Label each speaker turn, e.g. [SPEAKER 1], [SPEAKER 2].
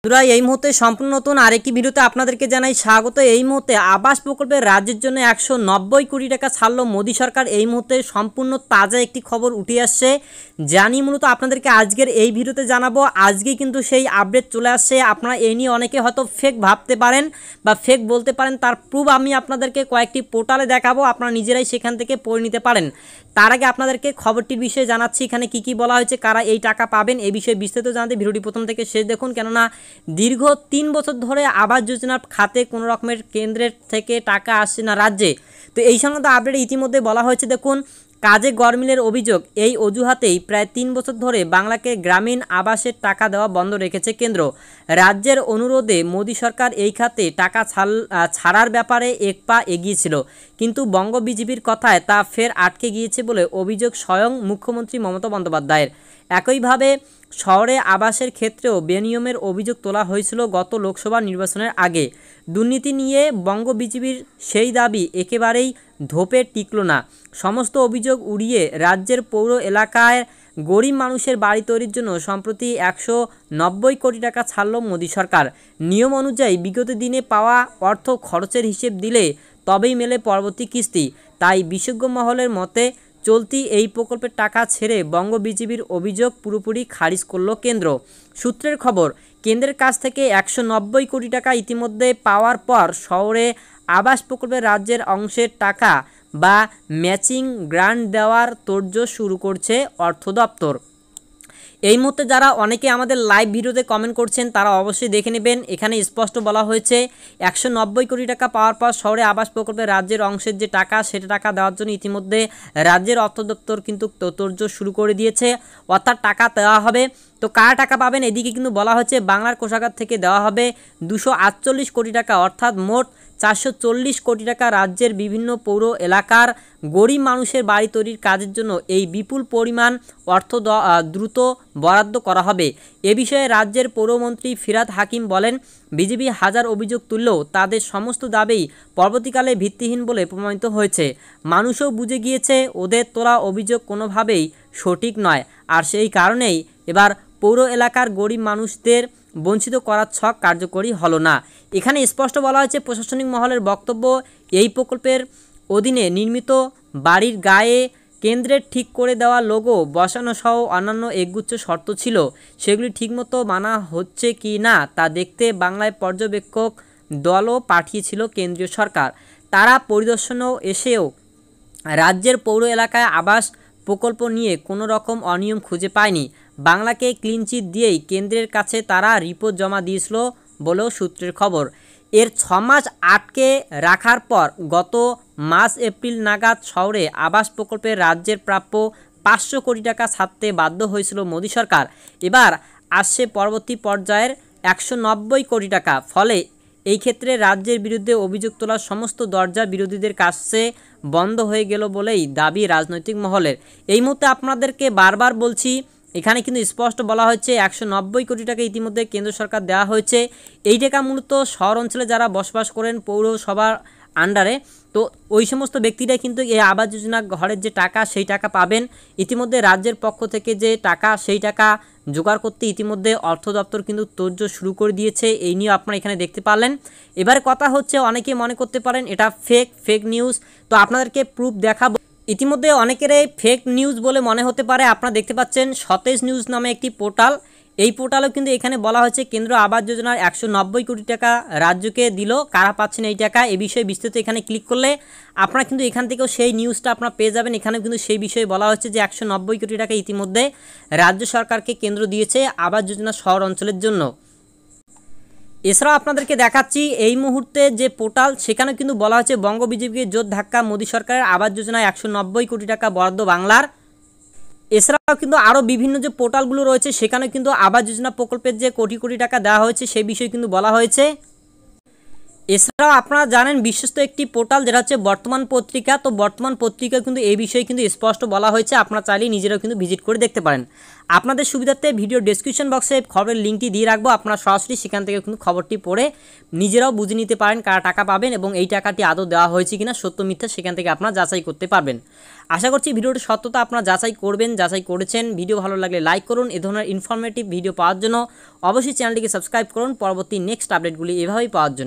[SPEAKER 1] বন্ধুরা এই মুহূর্তে সম্পূর্ণ নতুন আরেকটি ভিডিওতে আপনাদেরকে জানাই স্বাগত। এই মুহূর্তে আবাস প্রকল্পে রাজ্যের জন্য 190 কোটি টাকা ছাড়লো মোদী সরকার। এই মুহূর্তে সম্পূর্ণ তাজা একটি খবর উঠে আসছে, জানি মূলত আপনাদেরকে আজকের এই ভিডিওতে জানাবো। আজকে কিন্তু সেই আপডেট চলে আসছে। আপনারা এই নিয়ে অনেকে হয়তো ফেক ভাবতে পারেন বা ফেক বলতে পারেন, তার প্রুফ আমি আপনাদেরকে কয়েকটি পোর্টালে দেখাবো, আপনারা নিজেরাই সেখান থেকে পড়ে নিতে পারেন। তার আগে আপনাদেরকে খবরটির বিষয়ে জানাচ্ছি, এখানে কি বলা হয়েছে, কারা এই টাকা পাবেন এই বিষয়ে বিস্তারিত জানতে ভিডিওটি প্রথম থেকে শেষ দেখুন। কেননা দীর্ঘ 3 বছর ধরে আবাস যোজনার খাতে কোনো রকমের কেন্দ্রের থেকে টাকা আসছে না রাজ্যে। তো এই সংক্রান্ত আপডেট ইতিমধ্যে বলা হয়েছে। দেখুন, কাজে গরমিলের অভিযোগ, এই অজুহাতেই প্রায় 3 বছর ধরে বাংলাকে গ্রামীণ আবাসের টাকা দেওয়া বন্ধ রেখেছে কেন্দ্র। রাজ্যের অনুরোধে মোদী সরকার এই খাতে টাকা ছাড়ার ব্যাপারে এক পা এগিয়েছিল, কিন্তু বঙ্গ বিজেপির কথায় তা ফের আটকে গিয়েছে বলে অভিযোগ স্বয়ং মুখ্যমন্ত্রী মমতা বন্দ্যোপাধ্যায়ের। একইভাবে শহরে আবাসের ক্ষেত্রেও বেনিয়মের অভিযোগ তোলা হয়েছিল গত লোকসভা নির্বাচনের আগে। দুর্নীতি নিয়ে বঙ্গ বিজেপির সেই দাবি একেবারেই ধোপে টিকল না। সমস্ত অভিযোগ উড়িয়ে রাজ্যের পৌর এলাকায় গরিব মানুষের বাড়ি তৈরির জন্য সম্প্রতি 190 কোটি টাকা ছাড়ল মোদী সরকার। নিয়ম অনুযায়ী বিগত দিনে পাওয়া অর্থ খরচের হিসেব দিলে তবেই মেলে পরবর্তী কিস্তি। তাই বিশেষজ্ঞ মহলের মতে চলতি এই প্রকল্পের টাকা ছেড়ে বঙ্গ বিজেপির অভিযোগ পুরোপুরি খারিজ করল কেন্দ্র। সূত্রের খবর, কেন্দ্রের কাছ থেকে 190 কোটি টাকা ইতিমধ্যে পাওয়ার পর শহরে আবাস প্রকল্পের রাজ্যের অংশের টাকা বা ম্যাচিং গ্রান্ট দেওয়ার তোড়জোড় শুরু করছে অর্থ দপ্তর। এই মুহূর্তে যারা অনেকে আমাদের লাইভ ভিডিওতে কমেন্ট করছেন তারা অবশ্যই দেখে নেবেন। এখানে স্পষ্ট বলা হয়েছে 190 কোটি টাকা পাওয়ার পর শহরে আবাস প্রকল্পের রাজ্যের অংশের যে টাকা, সেটা টাকা দেওয়ার জন্য ইতিমধ্যে রাজ্যের অর্থ দপ্তর কিন্তু তোড়জোড় শুরু করে দিয়েছে, অর্থাৎ টাকা দেওয়া হবে। তো কারা টাকা পাবেন এদিকে কিন্তু বলা হচ্ছে, বাংলার কোষাগার থেকে দেওয়া হবে 248 কোটি টাকা, অর্থাৎ মোট 440 কোটি টাকা রাজ্যের বিভিন্ন পৌর এলাকার গরিব মানুষের বাড়ি তৈরির কাজের জন্য এই বিপুল পরিমাণ অর্থ দ্রুত বরাদ্দ করা হবে। এ বিষয়ে রাজ্যের পৌরমন্ত্রী ফিরহাদ হাকিম বলেন, বিজেপি হাজার অভিযোগ তুললেও তাদের সমস্ত দাবি পরবর্তীকালে ভিত্তিহীন বলে প্রমাণিত হয়েছে। মানুষও বুঝে গিয়েছে ওদের তোলা অভিযোগ কোনোভাবেই সঠিক নয়, আর সেই কারণেই এবার পৌর এলাকার গরিব মানুষদের বঞ্চিত করার ছক কার্যকরী হলো না। এখানে স্পষ্ট বলা হয়েছে প্রশাসনিক মহলের বক্তব্য, এই প্রকল্পের অধীনে নির্মিত বাড়ির গায়ে কেন্দ্রের ঠিক করে দেওয়া লোগো বসানো সহ অন্যান্য একগুচ্ছ শর্ত ছিল, সেগুলি ঠিকমতো মানা হচ্ছে কি না তা দেখতে বাংলায় পর্যবেক্ষক দলও পাঠিয়েছিল কেন্দ্রীয় সরকার। তারা পরিদর্শনেও এসেও রাজ্যের পৌর এলাকায় আবাস প্রকল্প নিয়ে কোনো রকম অনিয়ম খুঁজে পায়নি। বাংলাকে ক্লিনচিট দিয়েই কেন্দ্রের কাছে তারা রিপোর্ট জমা দিয়েছিল বলেও সূত্রের খবর। এর 6 মাস আটকে রাখার পর গত মার্চ এপ্রিল নাগাদ শহরে আবাস প্রকল্পে রাজ্যের প্রাপ্য 500 কোটি টাকা ছাড়তে বাধ্য হয়েছিল মোদী সরকার। এবার আসছে পরবর্তী পর্যায়ের 190 কোটি টাকা। ফলে এই ক্ষেত্রে রাজ্যের বিরুদ্ধে অভিযোগ তোলার সমস্ত দরজা বিরোধীদের কাছে বন্ধ হয়ে গেল বলেই দাবি রাজনৈতিক মহলের। এই মুহূর্তে আপনাদেরকে বারবার বলছি, এখানে কিন্তু স্পষ্ট বলা হয়েছে 190 কোটি টাকা ইতিমধ্যে কেন্দ্র সরকার দেওয়া হয়েছে। এই টাকা মূলত শহর অঞ্চলে যারা বসবাস করেন পৌরসভার আন্ডারে, তো ওই সমস্ত ব্যক্তিরা কিন্তু এই আবাস যোজনা ঘরের যে টাকা সেই টাকা পাবেন। ইতিমধ্যে রাজ্যের পক্ষ থেকে যে টাকা সেই টাকা জোগাড় করতে ইতিমধ্যে অর্থ দপ্তর কিন্তু তোড়জোড় শুরু করে দিয়েছে। এই নিয়ে আপনারা এখানে দেখতে পারলেন। এবার কথা হচ্ছে, অনেকে মনে করতে পারেন এটা ফেক নিউজ, তো আপনাদেরকে প্রুফ দেখাবো। ইতিমধ্যে অনেকেরই ফেক নিউজ বলে মনে হতে পারে। আপনারা দেখতে পাচ্ছেন সতেজ নিউজ নামে একটি পোর্টাল, এই পোর্টালেও কিন্তু এখানে বলা হয়েছে কেন্দ্র আবাস যোজনার 190 কোটি টাকা রাজ্যকে দিল, কারা পাচ্ছেন এই টাকা এই বিষয়ে বিস্তারিত এখানে ক্লিক করলে আপনারা কিন্তু এখান থেকেও সেই নিউজটা আপনারা পেয়ে যাবেন। এখানেও কিন্তু সেই বিষয়ে বলা হচ্ছে যে 190 কোটি টাকা ইতিমধ্যে রাজ্য সরকারকে কেন্দ্র দিয়েছে আবাস যোজনা শহর অঞ্চলের জন্য। এছাড়াও আপনাদেরকে দেখাচ্ছি এই মুহূর্তে যে পোর্টাল, সেখানে কিন্তু বলা হচ্ছে বঙ্গ বিজেপিকে জোর ধাক্কা, মোদী সরকারের আবাস যোজনায় 190 কোটি টাকা বরাদ্দ বাংলার। এছাড়াও কিন্তু আরও বিভিন্ন যে পোর্টালগুলো রয়েছে সেখানে কিন্তু আবাস যোজনা প্রকল্পের যে কোটি কোটি টাকা দেওয়া হয়েছে সেই বিষয়ে কিন্তু বলা হয়েছে। এছাড়াও আপনারা জানেন বিশ্বস্ত একটি পোর্টাল যেটা হচ্ছে বর্তমান পত্রিকা। তো বর্তমান পত্রিকা কিন্তু এই বিষয়ে কিন্তু স্পষ্ট বলা হয়েছে, আপনারা চাইলে নিজেরাও কিন্তু ভিজিট করে দেখতে পারেন। আপনাদের সুবিধার্থে ভিডিও ডেসক্রিপশন বক্সে খবরের লিঙ্কটি দিয়ে রাখবো, আপনারা সরাসরি সেখান থেকে কিন্তু খবরটি পড়ে নিজেরাও বুঝে নিতে পারেন কারা টাকা পাবেন এবং এই টাকাটি আদৌ দেওয়া হয়েছে কিনা সত্য মিথ্যা সেখান থেকে আপনারা যাচাই করতে পারবেন। আশা করছি ভিডিওটির সত্যতা আপনারা যাচাই করবেন, যাচাই করেছেন। ভিডিও ভালো লাগলে লাইক করুন। এ ধরনের ইনফরমেটিভ ভিডিও পাওয়ার জন্য অবশ্যই চ্যানেলটিকে সাবস্ক্রাইব করুন পরবর্তী নেক্সট আপডেটগুলি এভাবেই পাওয়ার জন্য।